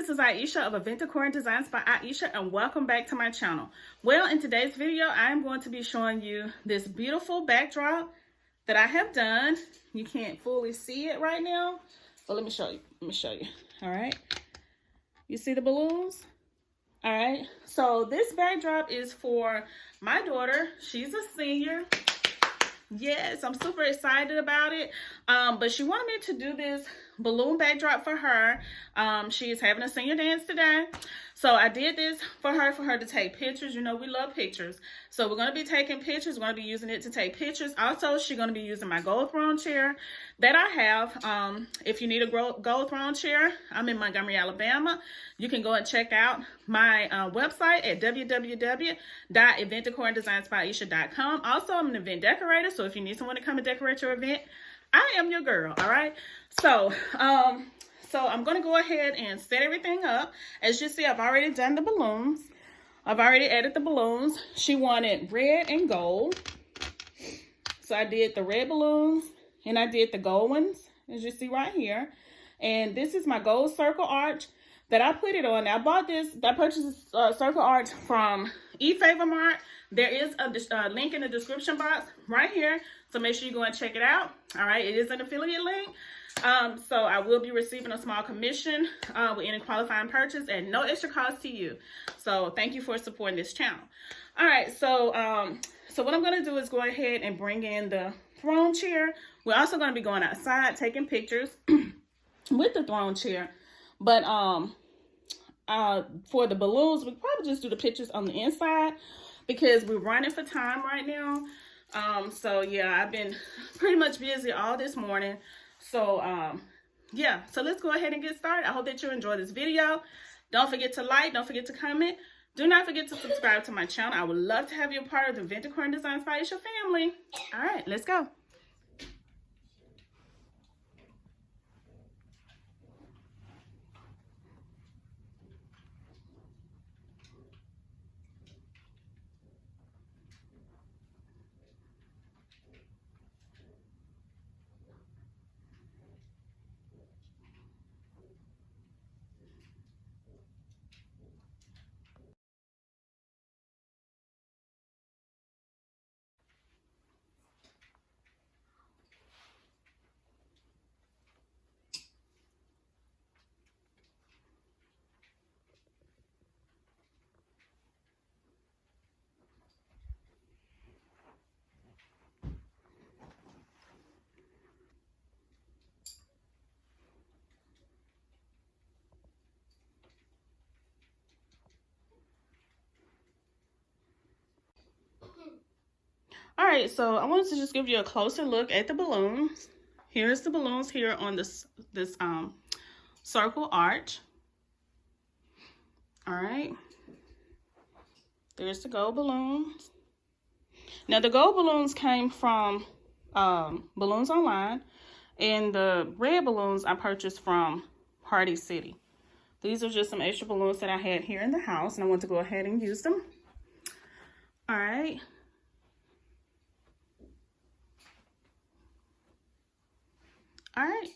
this is Aisha of Event Decor and Designs by Aisha, and welcome back to my channel. Well, in today's video, I am going to be showing you this beautiful backdrop that I have done. You can't fully see it right now, but let me show you. All right. You see the balloons? All right. So this backdrop is for my daughter. She's a senior. Yes, I'm super excited about it. But she wanted me to do this balloon backdrop for her. She is having a senior dance today. So I did this for her to take pictures. You know, we love pictures. So we're going to be taking pictures. We're going to be using it to take pictures. Also, she's going to be using my gold throne chair that I have. If you need a gold throne chair, I'm in Montgomery, Alabama. You can go and check out my website at www.eventdecoranddesignsbyaisha.com. Also, I'm an event decorator. So if you need someone to come and decorate your event, I am your girl. All right. So, I'm going to go ahead and set everything up. As you see, I've already done the balloons. I've already added the balloons. She wanted red and gold. So I did the red balloons and I did the gold ones, as you see right here. And this is my gold circle arch that I put it on. Now, I purchased this circle arch from Efavormart. There is a link in the description box right here. So make sure you go and check it out. All right. It is an affiliate link. So I will be receiving a small commission with any qualifying purchase at no extra cost to you. So thank you for supporting this channel. All right, so what I'm going to do is go ahead and bring in the throne chair. We're also going to be going outside taking pictures with the throne chair. But for the balloons, we'll probably just do the pictures on the inside because we're running for time right now. So yeah, I've been pretty much busy all this morning. So, yeah, so let's go ahead and get started. I hope that you enjoy this video. Don't forget to like, don't forget to comment. Do not forget to subscribe to my channel. I would love to have you a part of the Event Decor and Designs by Aisha family. All right, let's go. All right, so I wanted to just give you a closer look at the balloons. Here's the balloons here on this circle arch. All right, there's the gold balloons. Now the gold balloons came from Balloons Online, and the red balloons I purchased from Party City. These are just some extra balloons that I had here in the house, and I want to go ahead and use them. All right. All right.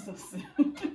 So soon.